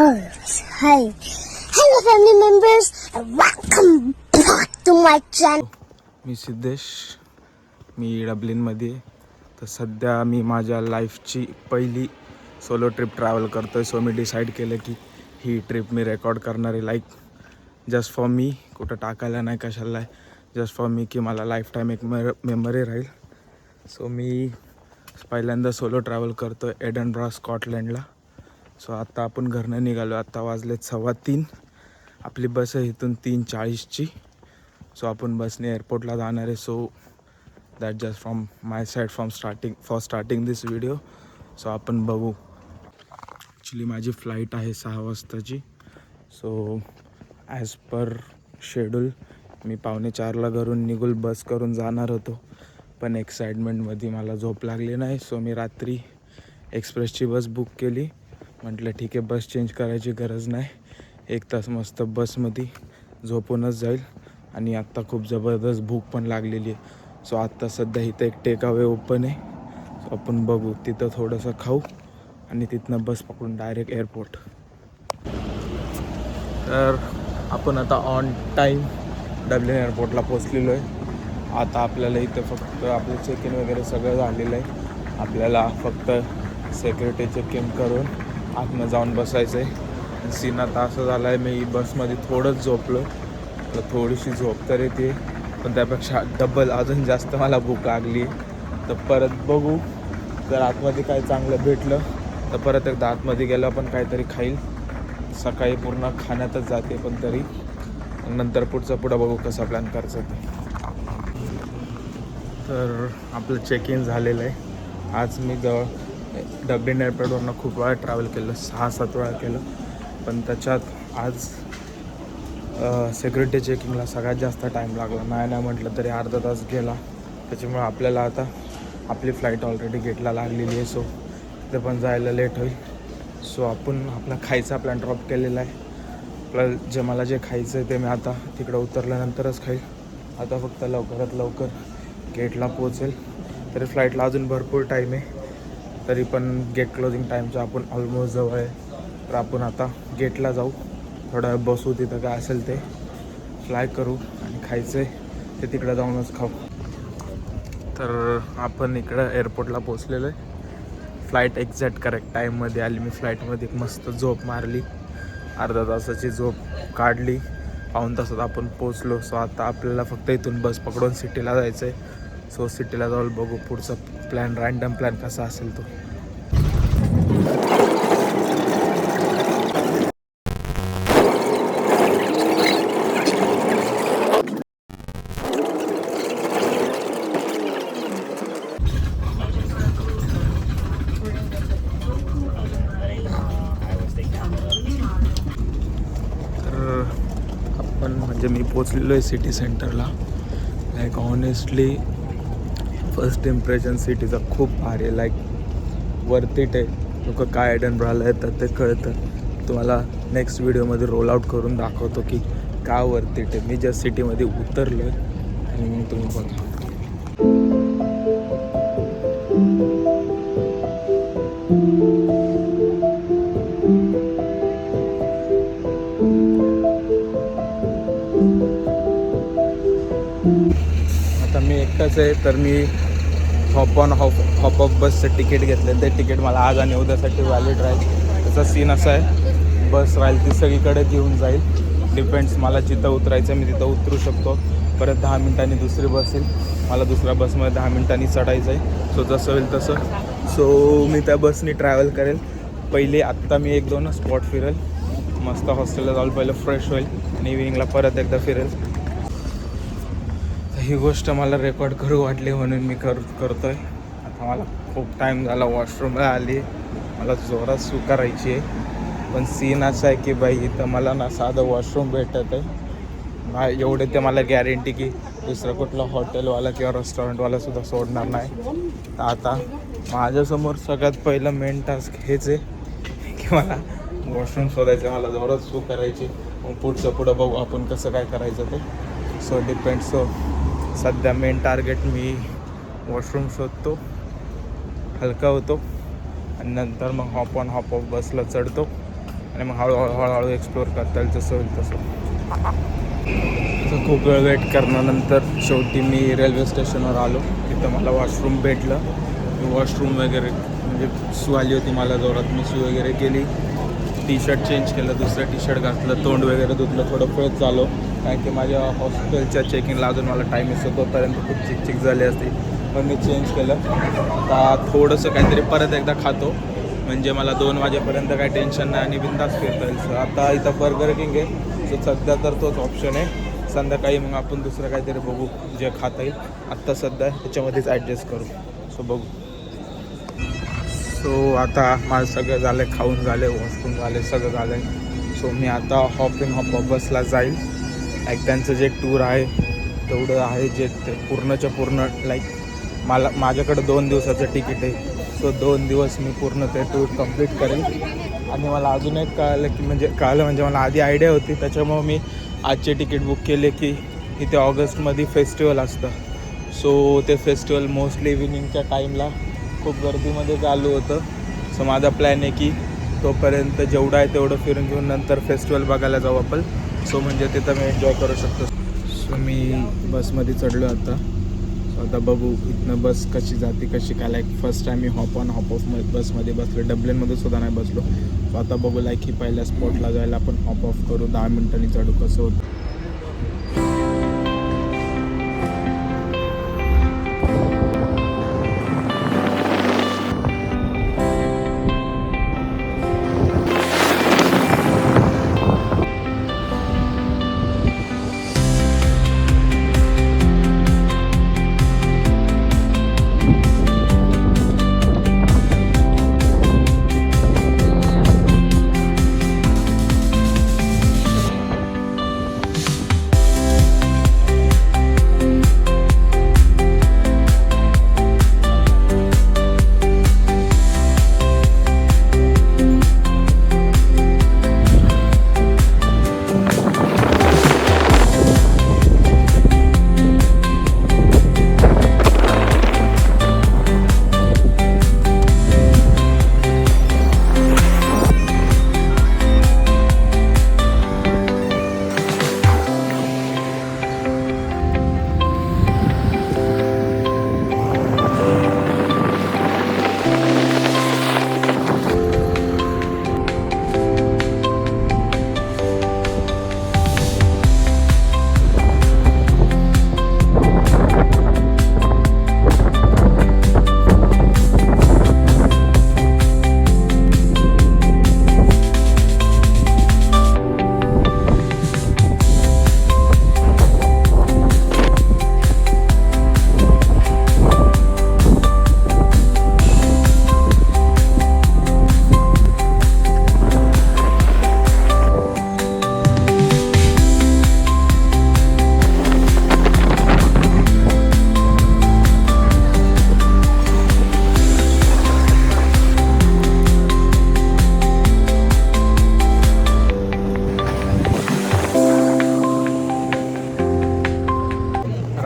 Hi. Hello family members and welcome back to my channel. मी सिद्धेश, मी डब्लिनमध्ये. तर सध्या मी माझ्या लाईफची पहिली सोलो ट्रिप ट्रॅव्हल करतो आहे. सो मी डिसाईड केलं की ही ट्रिप मी रेकॉर्ड करणार आहे, लाईक जस्ट फॉर मी, कुठं टाकायला नाही कशाला आहे, जस्ट फॉर मी, की मला लाईफ टाईम एक मेमरी राहील. सो मी पहिल्यांदा सोलो ट्रॅव्हल करतो आहे एडनब्रा, स्कॉटलँडला. सो आत्ता आपण घरनं निघालो. आत्ता वाजलेत 3:15. आपली बस आहे इथून 3:40ची. सो आपण बसने एअरपोर्टला जाणार आहे. So that just from my side for starting this video. So आपण बघू. ॲक्च्युली माझी फ्लाईट आहे 6 वाजताची. सो ॲज पर शेड्यूल मी 3:45ला घरून निघून बस करून जाणार होतो, पण एक्साइटमेंटमध्ये मला झोप लागली नाही. सो मी रात्री एक्सप्रेसची बस बुक केली. म्हटलं ठीक आहे, बस चेंज करायची गरज नाही, 1 तास मस्त बसमध्ये झोपूनच जाईल. आणि आत्ता खूप जबरदस्त भूक पण लागलेली आहे. सो आत्ता सध्या इथं एक टेकअवे ओपन आहे. सो आपण बघू, तिथं थोडंसं खाऊ आणि तिथनं बस पकडून डायरेक्ट एअरपोर्ट. तर आपण आता ऑन टाईम डब्लिन एअरपोर्टला पोचलेलो आहे. आता आपल्याला इथं फक्त आपलं चेक इन वगैरे सगळं झालेलं आहे. आपल्याला फक्त सिक्युरिटी चेक इन करून आतनं जाऊन बसायचं आहे. सीन आता असं झालं आहे, मी बसमध्ये थोडंच झोपलो. तर थोडीशी झोप तर येते, पण त्यापेक्षा डबल अजून जास्त मला भूक लागली. तर परत बघू, जर आतमध्ये काय चांगलं भेटलं तर परत एकदा आतमध्ये गेलं पण काहीतरी खाईल. सकाळी पूर्ण खाण्यातच जाते, पण तरी नंतर पुढं बघू कसा प्लॅन करायचा ते. तर आपलं चेक इन झालेलं आहे. आज मी डब्लिन एअरपोर्टवरनं खूप वेळा ट्रॅव्हल केलं, 6-7 वेळा केलं. पण त्याच्यात आज सिक्युरिटी चेकिंगला सगळ्यात जास्त टाईम लागला. नाही म्हटलं तरी अर्धा तास गेला. त्याच्यामुळे आपल्याला आता आपली फ्लाईट ऑलरेडी गेटला लागलेली आहे. सो ते पण जायला लेट होईल. सो आपण आपला खायचा प्लॅन ड्रॉप केलेला आहे. आपलं मला जे खायचं आहे ते मी आता तिकडं उतरल्यानंतरच खाईल. आता फक्त लवकरात लवकर गेटला पोचेल. तरी फ्लाईटला अजून भरपूर टाईम आहे, तरी पण गेट क्लोजिंग टाईमचं आपण ऑलमोस्ट जवळ आहे. तर आपण आता गेटला जाऊ, थोडा वेळ बसू, तिथं काय असेल ते फ्लाय करू आणि खायचं आहे ते तिकडं जाऊनच खाऊ. तर आपण इकडं एअरपोर्टला पोचलेलो आहे. फ्लाईट एक्झॅक्ट करेक्ट टाईममध्ये आली. मी फ्लाईटमध्ये एक मस्त झोप मारली, अर्धा तासाची झोप काढली. 1 तासात आपण पोचलो. सो आता आपल्याला फक्त इथून बस पकडून सिटीला जायचं आहे. सो सिटीला जाऊन बघू पुढचा प्लॅन, रँडम प्लॅन कसा असेल तो. तर आपण म्हणजे मी पोचलेलो आहे सिटी सेंटरला. लाईक ऑनेस्टली फर्स्ट इम्प्रेशन सिटीचं खूप भारी आहे. लाईक वर्थ इट आहे. लोक काय एडनब्राला येतात ते कळतं. तुम्हाला नेक्स्ट व्हिडिओमध्ये रोल आउट करून दाखवतो की का वर्थ इट आहे. मी जस्ट सिटीमध्ये उतरलो आहे आणि मग तुम्ही बघा. आता मी एकटाच आहे, तर मी हॉप ऑफ बसचं तिकीट घेतलं. ते तिकीट मला आज आणि उद्यासाठी व्हॅलिड राहील. त्याचा सीन असा आहे, बस राहील ती सगळीकडे घेऊन जाईल. डिपेंड्स, मला जिथं उतरायचं मी तिथं उतरू शकतो. परत 10 मिनिटांनी दुसरी बस येईल, मला दुसऱ्या बसमध्ये 10 मिनिटांनी चढायचं आहे. सो जसं होईल तसं. सो मी त्या बसनी ट्रॅव्हल करेल. पहिले आत्ता मी 1-2 स्पॉट फिरेल. मस्त हॉस्टेलला जाऊन पहिलं फ्रेश होईल आणि इव्हिनिंगला परत एकदा फिरेल. ही गोष्ट मला रेकॉर्ड करू वाटली म्हणून मी करतो आहे. आता मला खूप टाईम झाला, वॉशरूमला आली, मला जोरात सू करायची आहे. पण सीन असा आहे की बाई, इथं मला ना साधं वॉशरूम भेटत आहे. एवढे ते मला गॅरंटी की दुसरं कुठलं हॉटेलवाला किंवा रेस्टॉरंटवालासुद्धा सोडणार नाही. तर आता माझ्यासमोर सगळ्यात पहिलं मेन टास्क हेच आहे की मला वॉशरूम शोधायचं, मला जोरात सू करायची. मग पुढं बघू आपण कसं काय करायचं ते. So depend. सो सध्या मेन टार्गेट मी वॉशरूम शोधतो, हलका होतो आणि नंतर मग हॉप ऑफ बसला चढतो आणि मग हळूहळू एक्सप्लोअर करता येईल जसं होईल तसं. तर खूप वेळ वेट करण्यानंतर शेवटी मी रेल्वे स्टेशनवर आलो. तिथं मला वॉशरूम भेटलं. वॉशरूम वगैरे म्हणजे सू आली होती मला जोरात. मी सू वगैरे केली, टी शर्ट चेंज केलं, दुसरं टी शर्ट घातलं, तोंड वगैरे धुतलं, थोडं फ्रेश झालो. कारण की माझ्या हॉस्टेलच्या चेकिंगला अजून मला टाईम मिळतो, तोपर्यंत खूप चिकचिक झाली असते. पण मी चेंज केलं. आता थोडंसं काहीतरी परत एकदा खातो, म्हणजे मला 2 वाजेपर्यंत काही टेन्शन नाही आणि बिंदास फिरता येईल. सो आता इथं बर्गर किंग आहे, सो सध्या तर तोच ऑप्शन आहे. संध्याकाळी मग आपण दुसरं काहीतरी बघू जे खाता येईल. आत्ता सध्या त्याच्यामध्येच ॲडजस्ट करू. सो बघू. सो आता माझं सगळं झालं आहे, खाऊन झाले, वॉशरूम झाले, सगळं झालं आहे. सो मी आता हॉप ऑफ बसला जाईल. लाईक त्यांचं जे टूर आहे तेवढं आहे, जे ते पूर्णच्या पूर्ण लाईक माझ्याकडं 2 दिवसाचं तिकीट आहे. सो 2 दिवस मी पूर्ण ते टूर कंप्लीट करेल. आणि मला अजून एक कळलं म्हणजे मला आधी आयडिया होती, त्याच्यामुळं मी आजचे तिकीट बुक केले की इथे ऑगस्टमध्ये फेस्टिवल असतं. सो ते फेस्टिवल मोस्टली इव्हिनिंगच्या टाईमला खूप गर्दीमध्ये चालू होतं. सो माझा प्लॅन आहे की तोपर्यंत जेवढं आहे तेवढं फिरून घेऊन नंतर फेस्टिवल बघायला जाऊ आपण. सो म्हणजे तिथं मी एन्जॉय करू शकतो. सो मी बसमध्ये चढलो आता. सो आता बघू इथनं बस कशी जाते कशी काय. लाईक फर्स्ट टाईम मी हॉप ऑफ बसमध्ये बसलो. डब्ल्यूमध्ये सुद्धा नाही बसलो. सो आता बघू लाईक ही पहिल्या स्पॉटला जायला आपण हॉप ऑफ करू, 10 मिनिटांनी चढू कसं होतं.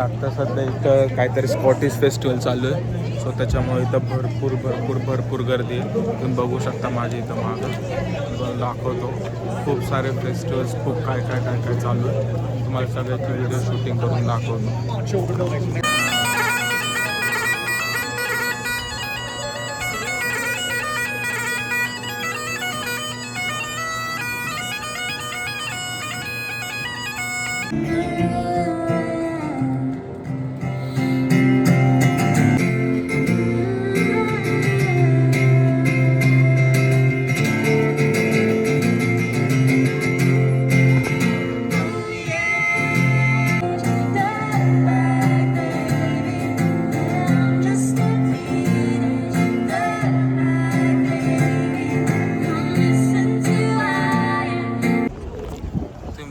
आत्ता सध्या इथं काहीतरी स्कॉटिश फेस्टिवल चालू आहे. सो त्याच्यामुळे इथं भरपूर गर्दी आहे. तुम्ही बघू शकता माझ्या इथं मागं दाखवतो. खूप सारे फेस्टिवल्स, खूप काय चालू आहे. तुम्हाला सगळ्याची व्हिडिओ शूटिंग करून दाखवतो.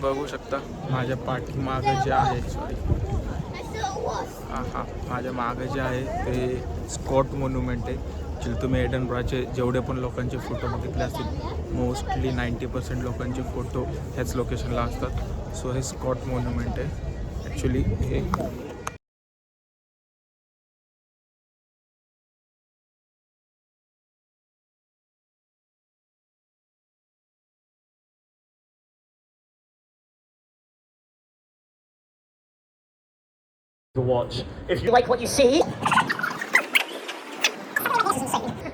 बघू शकता माझ्या पाठीमागं जे आहे, माझ्या मागं जे आहे ते स्कॉट मॉन्युमेंट आहे. ॲक्च्युली तुम्ही एडनब्राचे जेवढे पण लोकांचे फोटो बघितले असतील, मोस्टली 90% लोकांचे फोटो ह्याच लोकेशनला असतात. सो हे स्कॉट मॉन्युमेंट आहे ॲक्च्युली. हे to watch. If you like what you see,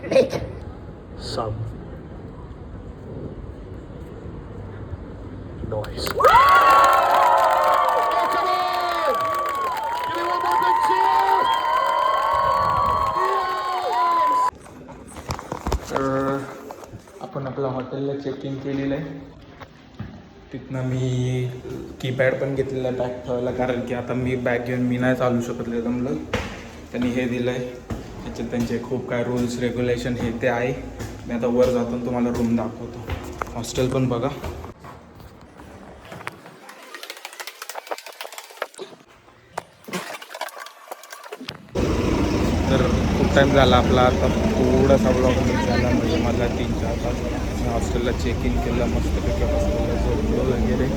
make some noise. तर आपण आपल्या हॉटेलला चेक इन केलेलं आहे. तिथनं मी कीपॅड पण घेतलेला आहे बॅग ठेवायला, कारण की आता मी बॅग घेऊन मी नाही चालू शकत जमलं. त्यांनी हे दिलं आहे, त्याच्यात त्यांचे खूप काय रूल्स रेग्युलेशन हे ते आहे. मी आता वर जातो आणि तुम्हाला रूम दाखवतो. हॉस्टेल पण बघा. तर खूप टाईम झाला आपला, आता थोडासा ब्लॉग झाला म्हणजे मला 3-4 तास. मी हॉस्टेलला चेक इन केलं मस्तपैकी, हॉस्टेलला झोपलो वगैरे,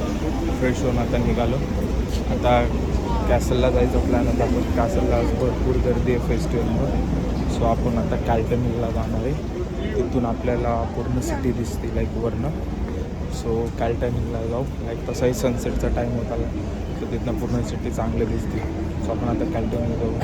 फ्रेश होऊन आता निघालो. आता कॅसलला जायचं प्लॅन होता, पण कॅसलला भरपूर गर्दी आहे फेस्टिवलवर. सो आपण आता कॅल्टनिंगला जाणार आहे. तिथून आपल्याला पूर्ण सिटी दिसते लाईक वरनं. सो कॅल्टनिंगला जाऊ. लाईक तसाही सनसेटचा टाईम होता, तर तिथनं पूर्ण सिटी चांगली दिसते. सो आपण आता कॅल्टनिंगला जाऊ.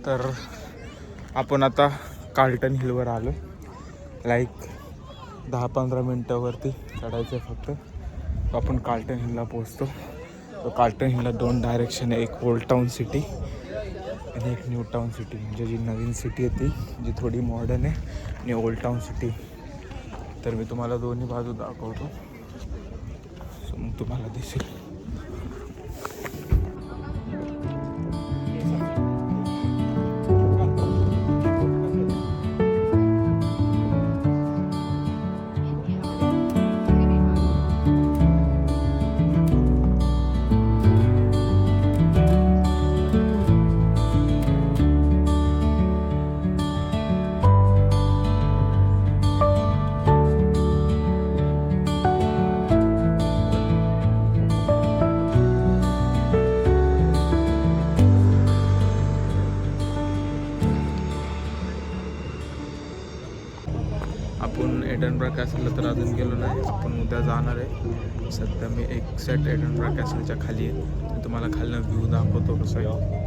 तर आपण आता कार्लटन हिलवर आलो. लाईक 10-15 मिनटावरती चढायचं आहे फक्त. आपण कार्लटन हिलला पोहोचतो. तर कार्लटन हिलला 2 डायरेक्शन आहे, एक ओल्ड टाऊन सिटी आणि एक न्यू टाऊन सिटी. म्हणजे जी नवीन सिटी आहे ती, जी थोडी मॉडर्न आहे, आणि ओल्ड टाऊन सिटी. तर मी तुम्हाला दोन्ही बाजू दाखवतो, सो मग तुम्हाला दिसेल. आपण एडनब्रा कॅसलला तर अजून गेलो नाही, आपण उद्या जाणार आहे. सध्या मी एक सेट एडनब्रा कॅसलच्या खाली आहे. मी तुम्हाला खालनं व्ह्यू दाखवतो कसं आहे.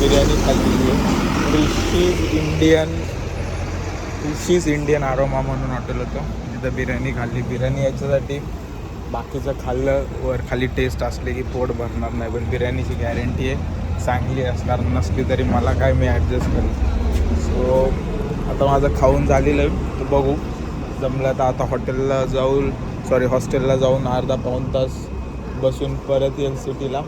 बिर्याणी खाल्ली आहे. ऋषीज इंडियन आरोमा म्हणून हॉटेल होतं, तिथं बिर्याणी खाल्ली. बिर्याणी याच्यासाठी बाकीचं खाल्लं वर खाली टेस्ट असले की पोट भरणार नाही, पण बिर्याणीची गॅरंटी आहे चांगली असणार. नसली तरी मला काय, मी ॲडजस्ट करेन. सो आता माझं खाऊन झालेलं आहे, तर बघू जमलं तर आता हॉस्टेलला जाऊन अर्धा-पाऊण तास बसून परत येईल सिटीला,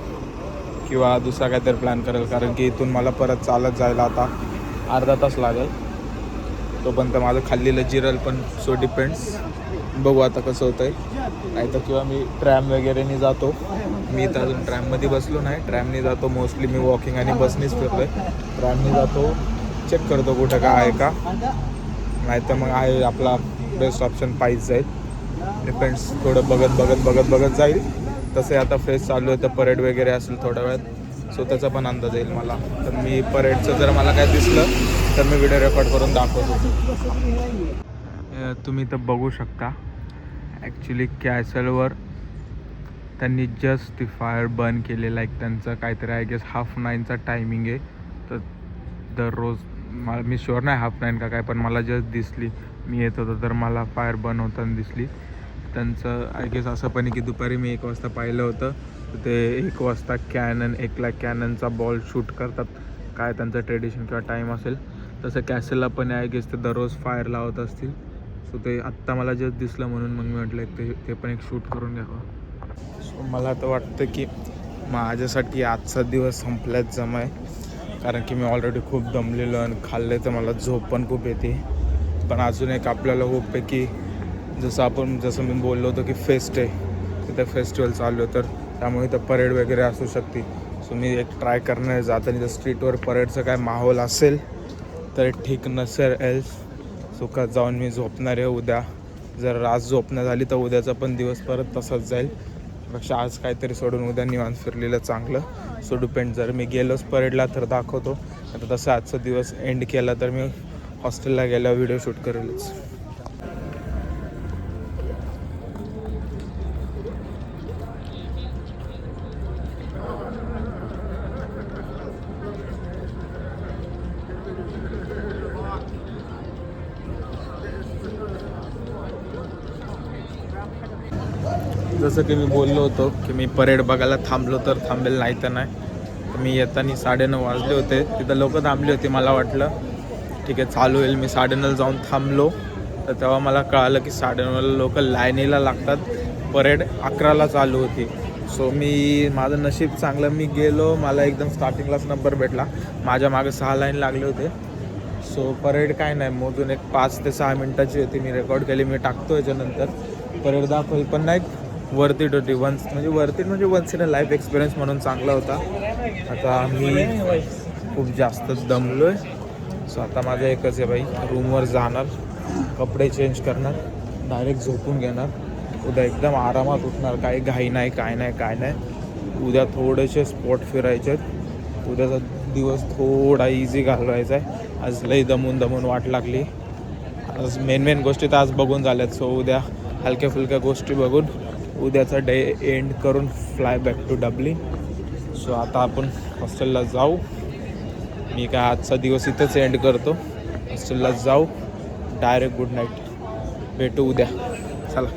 किंवा दुसरा काहीतरी प्लॅन करेल, कारण की इथून मला परत चालत जायला आता अर्धा तास लागेल. तोपर्यंत माझं खाल्लेलं जिरल पण. सो डिपेंड्स, बघू आता कसं होतं आहे. नाही तर किंवा मी ट्रॅम वगैरेने जातो. मी तर अजून ट्रॅममध्ये बसलो नाही, ट्रॅमने जातो. मोस्टली मी वॉकिंग आणि बसनीच फिरतो आहे. ट्रॅमने जातो, चेक करतो कुठं काय आहे का, नाही तर मग आहे आपला बेस्ट ऑप्शन पायीच जाईल. डिपेंड्स, थोडं बघत जाईल. तसे आता फेस चालू आहे, तर परेड वगैरे असेल थोड्या वेळात, सो त्याचा पण अंदाज येईल मला. तर मी परेडचं जर मला काय दिसलं तर मी व्हिडिओ रेकॉर्ड करून दाखवतो. तुम्ही तर बघू शकता ॲक्च्युली कॅसलवर त्यांनी जस्ट ती फायर बर्न केलेला आहे. त्यांचं काहीतरी आय गेस 8:30चा टायमिंग आहे. तर दररोज मी शुअर नाही हाफ 9 का काय, पण मला जस्ट दिसली. मी येत होतो तर मला फायर बर्न होताना दिसली. त्यांचं आय गेस असं पण आहे की दुपारी मी 1 वाजता पाहिलं होतं, तर ते 1 वाजता कॅननचा बॉल शूट करतात. काय त्यांचं ट्रेडिशन किंवा टाईम असेल तसं कॅसलला पण आय गेस ते दररोज फायर लावत असतील. सो ते आत्ता मला जस्ट दिसलं म्हणून मग मी म्हटलं ते पण एक शूट करून घ्यावं. सो मला तर वाटतं की माझ्यासाठी आजचा दिवस संपल्यात जमाय, कारण की मी ऑलरेडी खूप दमलेलो आणि खाल्ले तर मला झोप पण खूप येते. पण अजून एक आपल्याला होप आहे की जसं मी बोललो होतो की फेस्ट आहे, तिथे फेस्टिवल चालू आहे, तर त्यामुळे इथं परेड वगैरे असू शकते. सो मी एक ट्राय करणार जाताना जर स्ट्रीटवर परेडचं काय माहोल असेल तर ठीक, नसेल एल्स सुखात जाऊन मी झोपणार आहे उद्या. जर आज झोपणं झाली तर उद्याचा पण दिवस परत तसाच जाईल. पेक्षा आज काहीतरी सोडून उद्या निवांत फिरलेलं चांगलं. सो डिपेंड, जर मी गेलोच परेडला तर दाखवतो, आता तसं आजचा दिवस एंड केला तर मी हॉस्टेलला गेल्यावर व्हिडिओ शूट करेलच. जसं की मी बोललो होतो की मी परेड बघायला थांबलो तर थांबेल, नाही तर नाही. तर मी येताना 9:30 वाजले होते, तिथं लोक थांबली होती. मला वाटलं ठीक आहे चालू होईल, मी 9:30 जाऊन थांबलो. तर तेव्हा मला कळालं की 9:30 लोक लाईनीला लागतात, परेड 11ला चालू होती. सो माझं नशीब चांगलं, मी गेलो, मला एकदम स्टार्टिंगलाच नंबर भेटला. माझ्या मागे 6 लाईन लागले होते. सो परेड काय नाही, मोजून एक 5 ते 6 मिनटाची होती. मी रेकॉर्ड केली, मी टाकतो याच्यानंतर. परेड दाखवली, पण नाही वर्थ इट होती. म्हणजे once in a life experience म्हणून चांगला होता. आता मी खूप जास्त दमलो आहे. सो आता माझं एकच आहे बाई, रूमवर जाणार, कपडे चेंज करणार, डायरेक्ट झोपून घेणार. उद्या एकदम आरामात उठणार, काही घाई नाही, काय नाही. उद्या थोडेसे स्पॉट फिरायचे आहेत. उद्याचा दिवस थोडा इझी घालवायचा आहे. आज लई दमून वाट लागली. आज मेन गोष्टी तर आज बघून झाल्यात. सो उद्या हलक्या फुलक्या गोष्टी बघून उद्याचा डे एंड करून fly back to Dublin. So आता आपण हॉस्टेलला जाऊ. मी काय आजचा दिवस इथंच एंड करतो. हॉस्टेलला जाऊ, डायरेक्ट गुड नाईट, भेटू उद्या. चला.